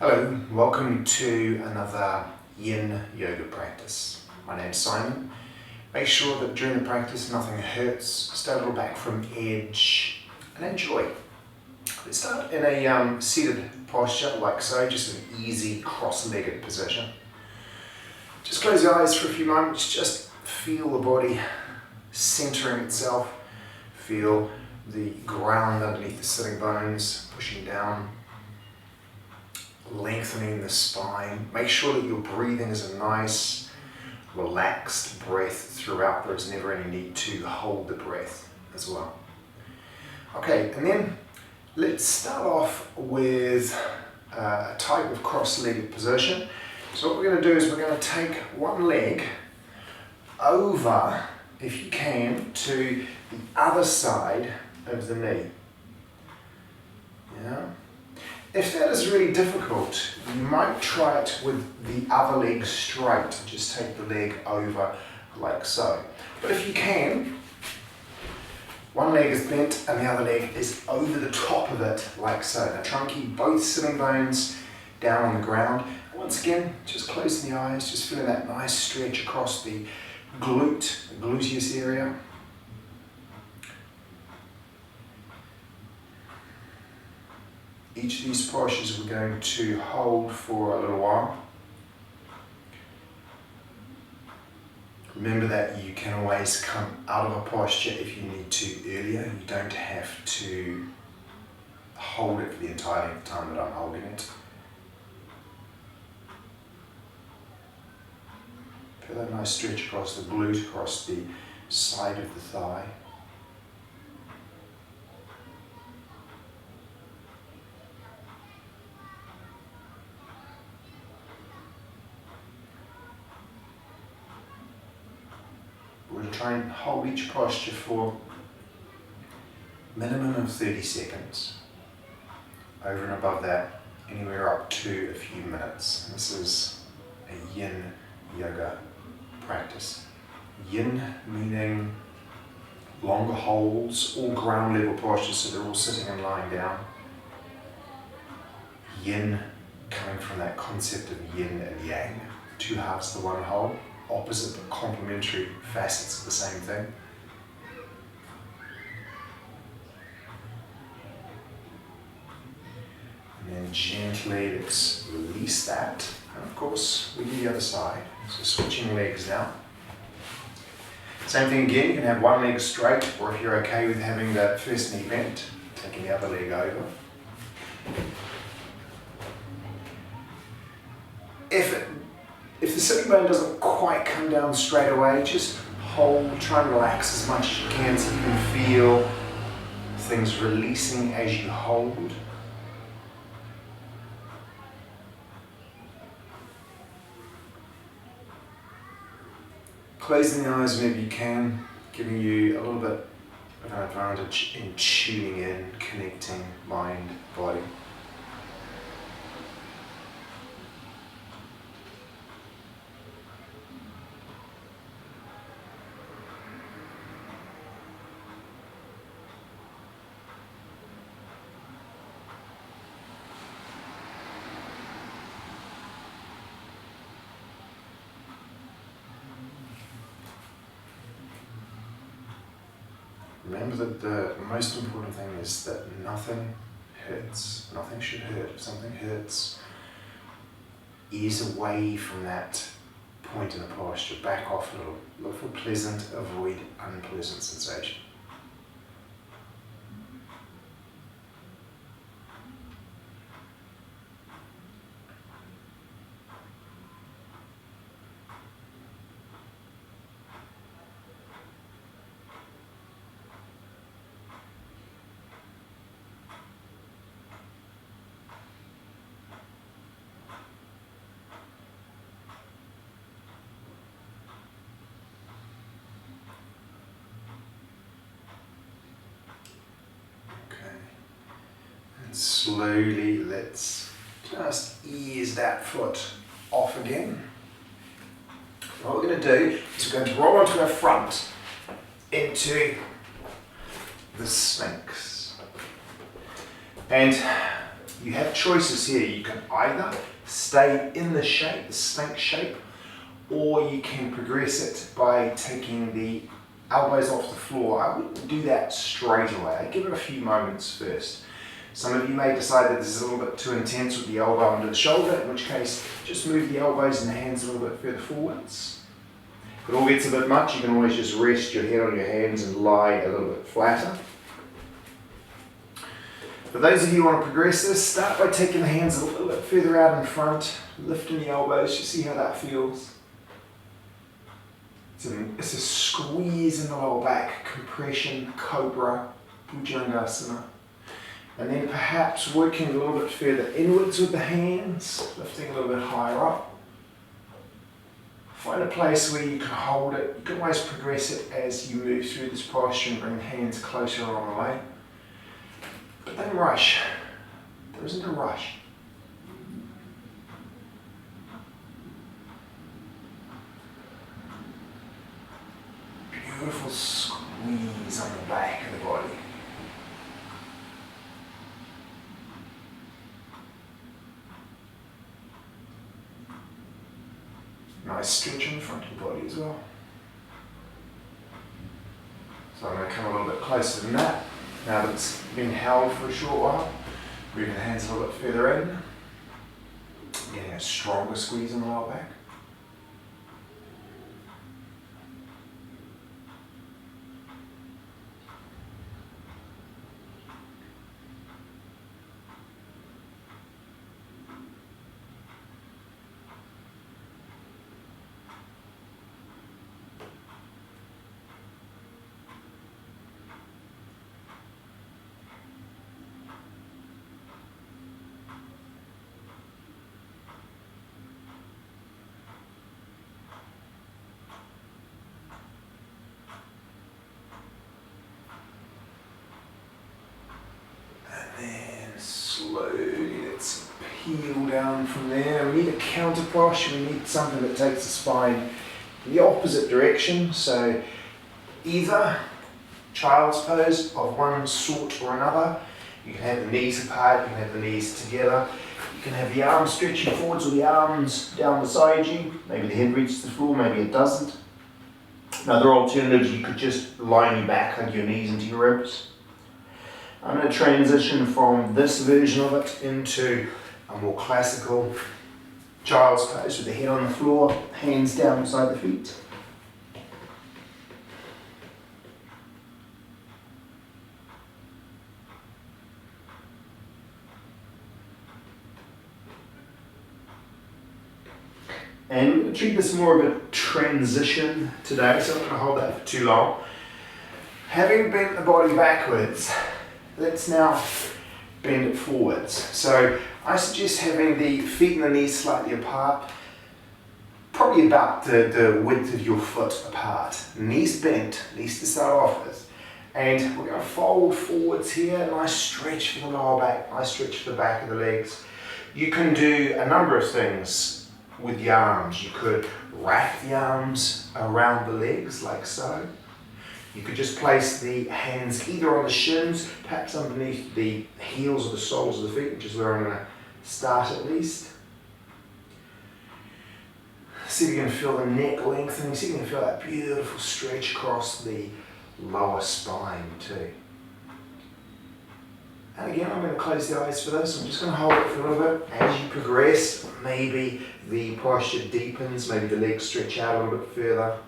Hello, welcome to another Yin Yoga practice. My name's Simon. Make sure that during the practice nothing hurts, stay a little back from edge and enjoy. Let's start in a seated posture like so, just an easy cross-legged position. Just close your eyes for a few moments, just feel the body centering itself, feel the ground underneath the sitting bones pushing down, lengthening the spine. Make sure that your breathing is a nice, relaxed breath throughout. There's never any need to hold the breath as well. Okay, and then let's start off with a type of cross-legged position. So what we're going to do is we're going to take one leg over, if you can, to the other side of the knee. Yeah. If that is really difficult, you might try it with the other leg straight. Just take the leg over like so. But if you can, one leg is bent and the other leg is over the top of it like so. Now try and keep both sitting bones down on the ground. Once again, just closing the eyes, just feeling that nice stretch across the gluteus area. Each of these postures we're going to hold for a little while. Remember that you can always come out of a posture if you need to earlier. You don't have to hold it for the entire length of time that I'm holding it. Feel that nice stretch across the glute, across the side of the thigh. We're going to try and hold each posture for a minimum of 30 seconds. Over and above that, anywhere up to a few minutes. This is a Yin Yoga practice. Yin meaning longer holds, all ground level postures, so they're all sitting and lying down. Yin coming from that concept of yin and yang, two halves to one whole. Opposite but complementary facets of the same thing. And then gently let's release that. And of course, we do the other side. So switching legs now. Same thing again, you can have one leg straight, or if you're okay with having that first knee bent, taking the other leg over. If the sitting bone doesn't quite come down straight away, just hold, try and relax as much as you can so you can feel things releasing as you hold. Closing the eyes whenever you can, giving you a little bit of an advantage in tuning in, connecting mind, body. Remember that the most important thing is that nothing hurts. Nothing should hurt. If something hurts, ease away from that point in the posture. Back off a little. Look for pleasant, avoid unpleasant sensation. Slowly, let's just ease that foot off again. What we're going to do is we're going to roll onto our front into the Sphinx. And You have choices here. You can either stay in the shape, the snake shape, or you can progress it by taking the elbows off the floor. I wouldn't do that straight away. I'd give it a few moments first. Some of you may decide that this is a little bit too intense with the elbow under the shoulder, in which case just move the elbows and the hands a little bit further forwards. If it all gets a bit much, you can always just rest your head on your hands and lie a little bit flatter. For those of you who want to progress this, start by taking the hands a little bit further out in front, lifting the elbows, you see how that feels. It's a squeeze in the lower back, compression, cobra, bhujangasana. And then perhaps working a little bit further inwards with the hands, lifting a little bit higher up. Find a place where you can hold it. You can always progress it as you move through this posture and bring the hands closer along the way. But don't rush. There isn't a rush. Beautiful squeeze on the back of the body. Nice stretch in the front of the body as well. So I'm going to come a little bit closer than that. Now that it's been held for a short while, moving the hands a little bit further in, getting a stronger squeeze in the lower back. Slowly let's peel down from there. We need a counter posture. We need something that takes the spine in the opposite direction. So either child's pose of one sort or another. You can have the knees apart, you can have the knees together. You can have the arms stretching forwards or the arms down beside you. Maybe the head reaches the floor, maybe it doesn't. Another alternative, you could just lie on your back, hug your knees into your ribs. I'm going to transition from this version of it into a more classical child's pose with the head on the floor, hands down beside the feet. And we're going to treat this more of a transition today, so I'm not going to hold that for too long. Having bent the body backwards, let's now bend it forwards. So I suggest having the feet and the knees slightly apart, probably about the width of your foot apart. Knees bent, at least to start off with. And we're going to fold forwards here, nice stretch for the lower back, nice stretch for the back of the legs. You can do a number of things with the arms. You could wrap the arms around the legs like so. You could just place the hands either on the shins, perhaps underneath the heels or the soles of the feet, which is where I'm going to start at least. See if you can feel the neck lengthening, see if you can feel that beautiful stretch across the lower spine too. And again, I'm going to close the eyes for this. I'm just going to hold it for a little bit. As you progress, maybe the posture deepens, maybe the legs stretch out a little bit further.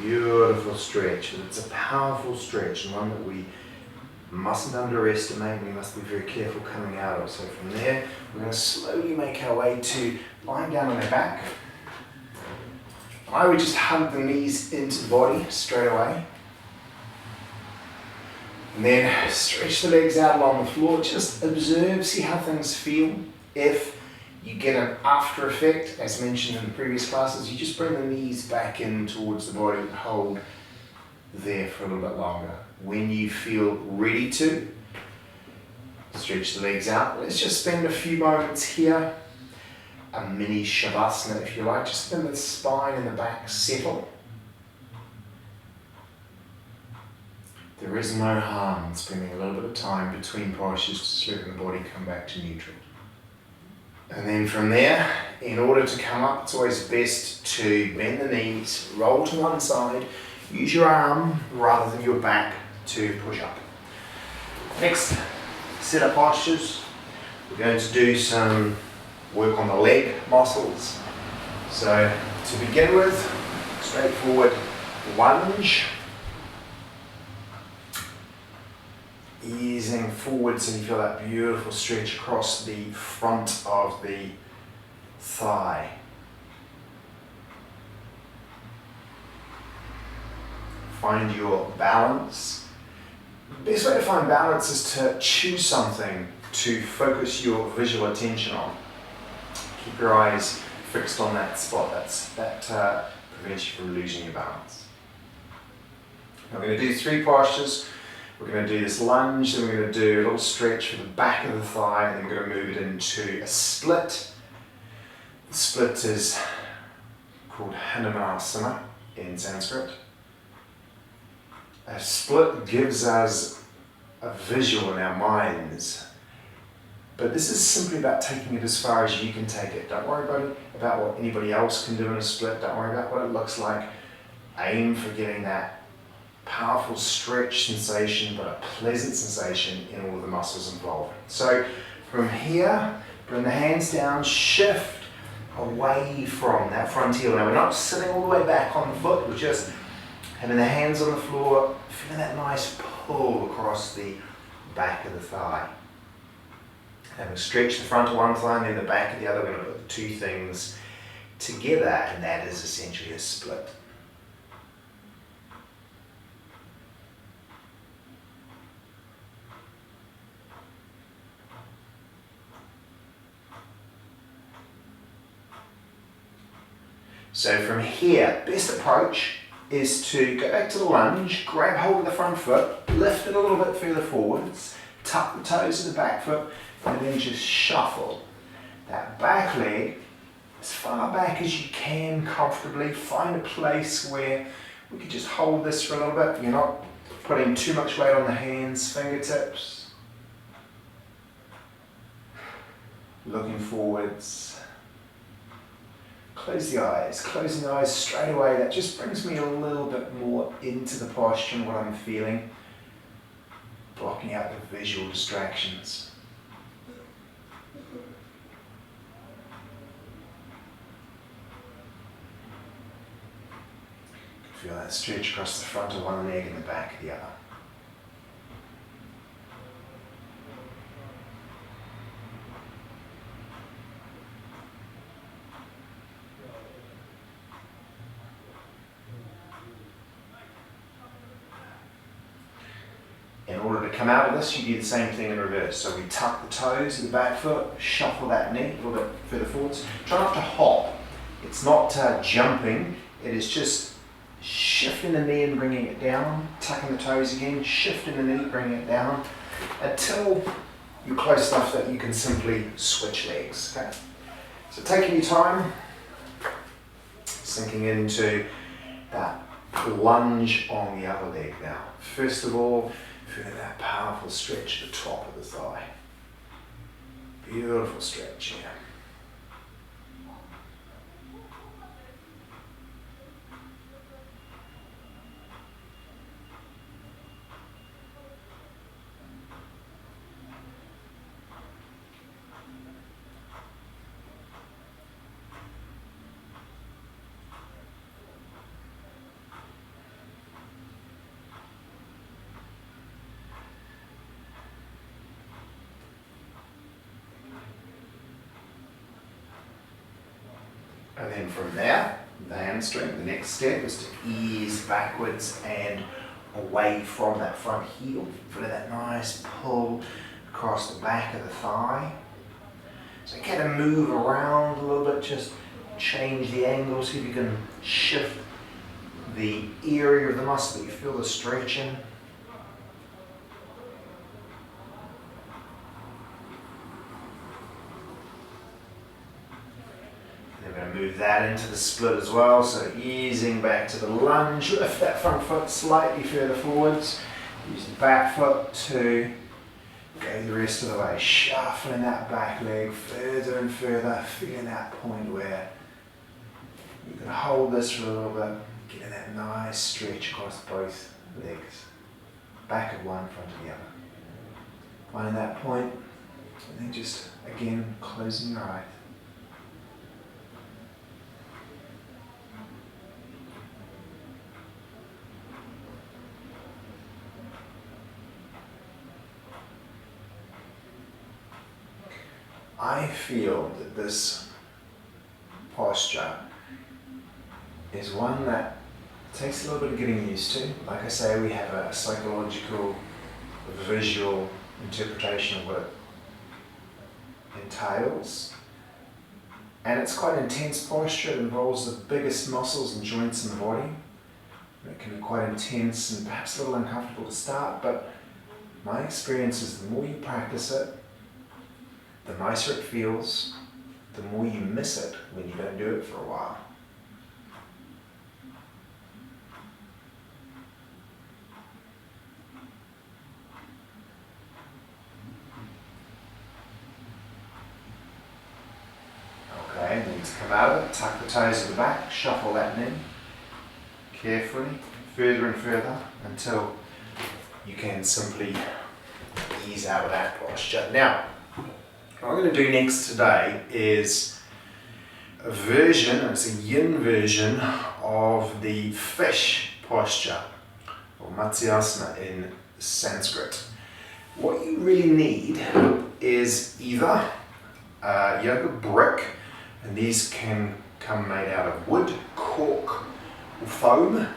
Beautiful stretch, and it's a powerful stretch and one that we mustn't underestimate and we must be very careful coming out of. So from there, we're going to slowly make our way to lying down on our back. I would just hug the knees into the body straight away. And then stretch the legs out along the floor. Just observe, see how things feel. If you get an after effect, as mentioned in the previous classes, you just bring the knees back in towards the body and hold there for a little bit longer. When you feel ready to, stretch the legs out. Let's just spend a few moments here. A mini Shavasana, if you like, just let the spine and the back settle. There is no harm in spending a little bit of time between postures, just letting the body come back to neutral. And then from there, in order to come up, it's always best to bend the knees, roll to one side, use your arm rather than your back to push up. Next set of postures, we're going to do some work on the leg muscles. So to begin with, straightforward lunge. Easing forward so you feel that beautiful stretch across the front of the thigh. Find your balance. The best way to find balance is to choose something to focus your visual attention on. Keep your eyes fixed on that spot. That prevents you from losing your balance. Now we're going to do 3 postures. We're going to do this lunge, then we're going to do a little stretch for the back of the thigh, and then we're going to move it into a split. The split is called Matsyasana in Sanskrit. A split gives us a visual in our minds, but this is simply about taking it as far as you can take it. Don't worry about what anybody else can do in a split. Don't worry about what it looks like. Aim for getting that powerful stretch sensation, but a pleasant sensation in all of the muscles involved. So from here, bring the hands down, shift away from that front heel. Now we're not sitting all the way back on the foot, we're just having the hands on the floor, feeling that nice pull across the back of the thigh. And we'll stretch the front of one thigh and then the back of the other. We're going to put the 2 things together, and that is essentially a split. So from here, best approach is to go back to the lunge, grab hold of the front foot, lift it a little bit further forwards, tuck the toes of the back foot, and then just shuffle that back leg as far back as you can comfortably. Find a place where we can just hold this for a little bit. You're not putting too much weight on the hands, fingertips. Looking forwards. Close the eyes. Closing the eyes straight away, that just brings me a little bit more into the posture and what I'm feeling. Blocking out the visual distractions. Feel that stretch across the front of one leg and the back of the other. In order to come out of this, you do the same thing in reverse. So we tuck the toes of the back foot, shuffle that knee a little bit further forwards. Try not to hop. It's not jumping, it is just shifting the knee and bringing it down, tucking the toes again, shifting the knee, bringing it down, until you're close enough that you can simply switch legs. Okay? So taking your time, sinking into that lunge on the other leg now. First of all, feeling that powerful stretch at the top of the thigh. Beautiful stretch here. And then from there, the hamstring, the next step is to ease backwards and away from that front heel. Feel that nice pull across the back of the thigh. So kind of move around a little bit, just change the angle, see if you can shift the area of the muscle that you feel the stretching. We're going to move that into the split as well, so easing back to the lunge, lift that front foot slightly further forwards, use the back foot to go the rest of the way, shuffling that back leg further and further, feeling that point where you can hold this for a little bit, getting that nice stretch across both legs, back of one, front of the other. Finding that point, and then just again closing your eyes. I feel that this posture is one that takes a little bit of getting used to. Like I say, we have a psychological, visual interpretation of what it entails. And it's quite an intense posture. It involves the biggest muscles and joints in the body. It can be quite intense and perhaps a little uncomfortable to start, but my experience is the more you practice it, the nicer it feels, the more you miss it when you don't do it for a while. Okay, then to come out of it, tuck the toes at the back, shuffle that knee carefully, further and further, until you can simply ease out of that posture. Now, what I'm going to do next today is a version, it's a yin version of the fish posture, or Matsyasana in Sanskrit. What you really need is either a yoga brick, and these can come made out of wood, cork, or foam,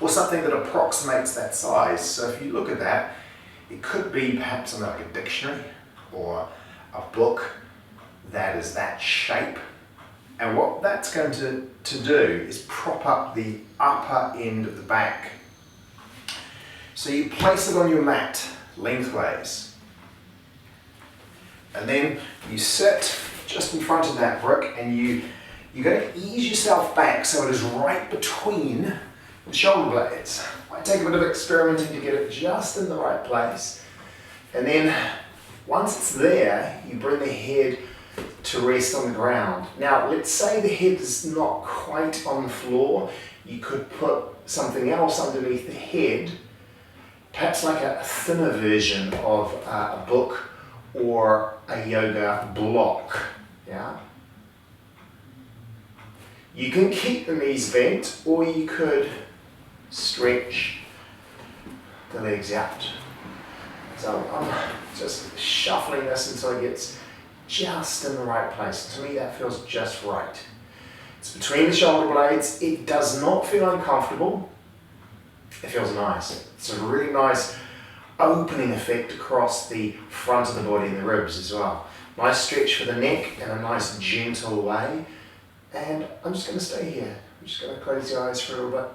or something that approximates that size. So if you look at that, it could be perhaps something like a dictionary, or a book that is that shape. And what that's going to do is prop up the upper end of the back. So you place it on your mat lengthways. And then you sit just in front of that brick, and you're going to ease yourself back so it is right between the shoulder blades. Might take a bit of experimenting to get it just in the right place. And then once it's there, you bring the head to rest on the ground. Now, let's say the head is not quite on the floor. You could put something else underneath the head, perhaps like a thinner version of a book or a yoga block. Yeah. You can keep the knees bent, or you could stretch the legs out. So I'm just shuffling this until it gets just in the right place. To me, that feels just right. It's between the shoulder blades. It does not feel uncomfortable. It feels nice. It's a really nice opening effect across the front of the body and the ribs as well. Nice stretch for the neck in a nice gentle way. And I'm just going to stay here. I'm just going to close the eyes for a little bit.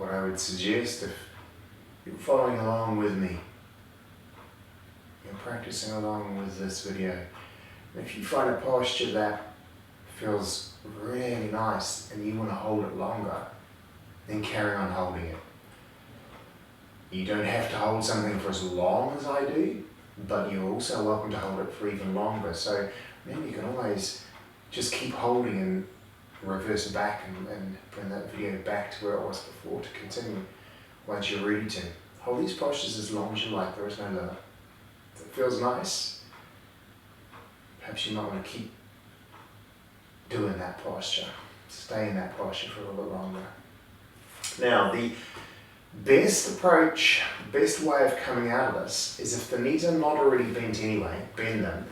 what I would suggest, if you're following along with me, you're practicing along with this video, and if you find a posture that feels really nice and you want to hold it longer, then carry on holding it. You don't have to hold something for as long as I do, but you're also welcome to hold it for even longer. So remember, you can always just keep holding and reverse it back and bring that video back to where it was before to continue once you're ready to. Hold these postures as long as you like, there is no limit. If it feels nice, perhaps you might want to keep doing that posture. Stay in that posture for a little bit longer. Now, the best approach, the best way of coming out of this is if the knees are not already bent anyway, bend them.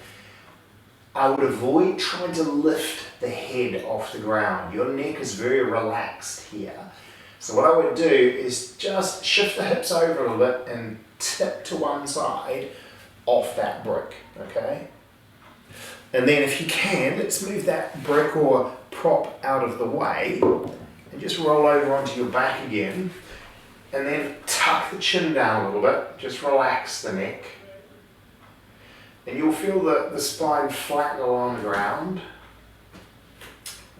I would avoid trying to lift the head off the ground. Your neck is very relaxed here. So what I would do is just shift the hips over a little bit and tip to one side off that brick, okay? And then if you can, let's move that brick or prop out of the way and just roll over onto your back again. And then tuck the chin down a little bit, just relax the neck. And you'll feel the spine flatten along the ground.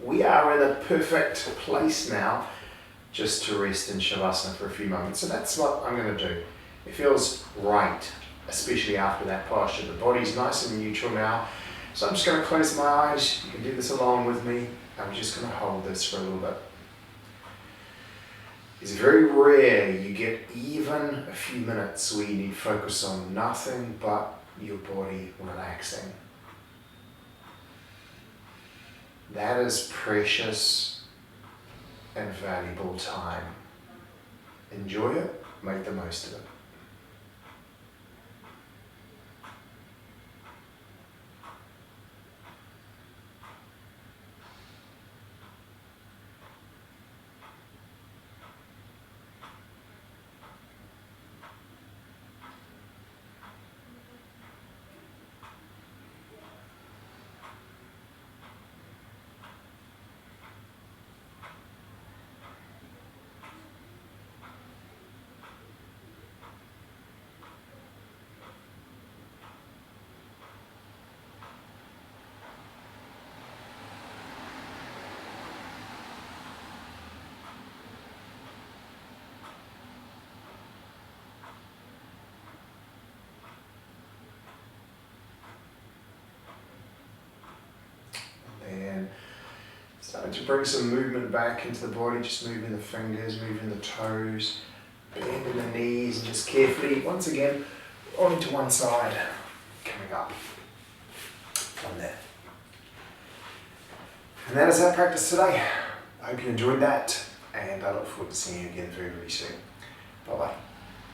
We are in a perfect place now just to rest in Shavasana for a few moments. So that's what I'm going to do. It feels right, especially after that posture. The body's nice and neutral now. So I'm just going to close my eyes. You can do this along with me. I'm just going to hold this for a little bit. It's very rare you get even a few minutes where you need focus on nothing but your body relaxing. That is precious and valuable time. Enjoy it, make the most of it. And starting to bring some movement back into the body, just moving the fingers, moving the toes, bending the knees, and just carefully, once again, rolling to one side, coming up from there. And that is our practice today. I hope you enjoyed that, and I look forward to seeing you again very, very soon. Bye-bye.